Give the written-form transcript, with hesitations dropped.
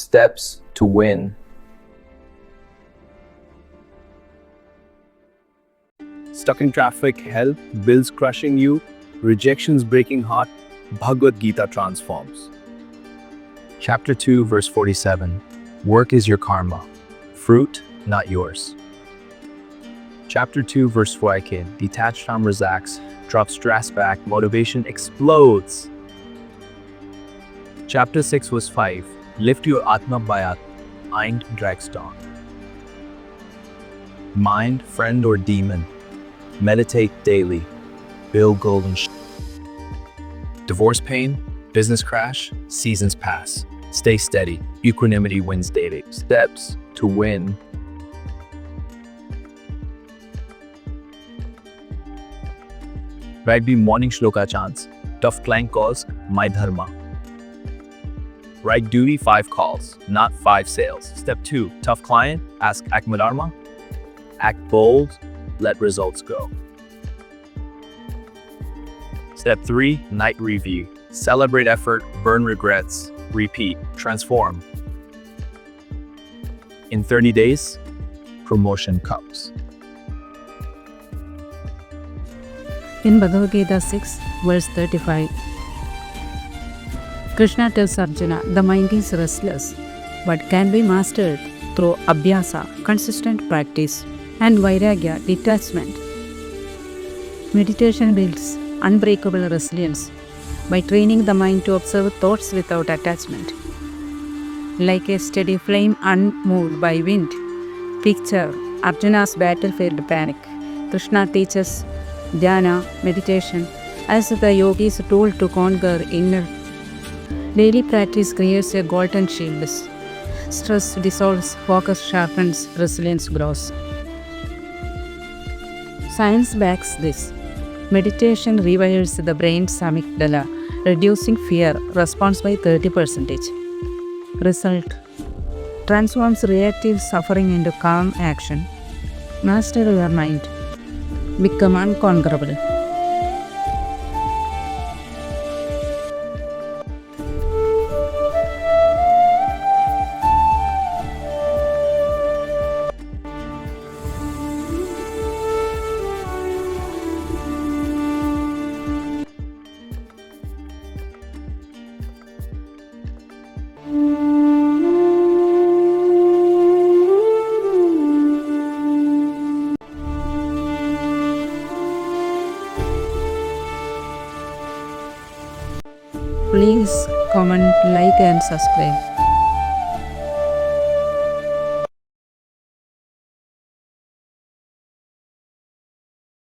Steps to win. Stuck in traffic, help, bills crushing you, rejections breaking heart, Bhagavad Gita transforms. Chapter 2, verse 47. Work is your karma, fruit not yours. Chapter 2, verse 48. Detached from relax, drop stress back, motivation explodes. Chapter 6, verse 5. Lift your Atma by mind drags down. Mind, friend or demon. Meditate daily. Build golden. Divorce pain, business crash, seasons pass. Stay steady. Equanimity wins daily. Steps to win. Write the morning shloka chants. Tough client calls, my dharma. Write duty 5 calls, not 5 sales. Step 2, tough client, ask Akmadharma. Act bold, let results go. Step 3, night review. Celebrate effort, burn regrets, repeat, transform. In 30 days, promotion comes. In Bhagavad Gita 6, verse 35, Krishna tells Arjuna, the mind is restless, but can be mastered through Abhyasa, consistent practice, and Vairagya, detachment. Meditation builds unbreakable resilience by training the mind to observe thoughts without attachment. Like a steady flame unmoved by wind, picture Arjuna's battlefield panic. Krishna teaches dhyana, meditation, as the yogi's tool to conquer inner. Daily practice creates a golden shield. Stress dissolves, focus sharpens, resilience grows. Science backs this. Meditation rewires the brain's amygdala, reducing fear response by 30%. Result: transforms reactive suffering into calm action. Master your mind. Become unconquerable. Please comment, like and subscribe.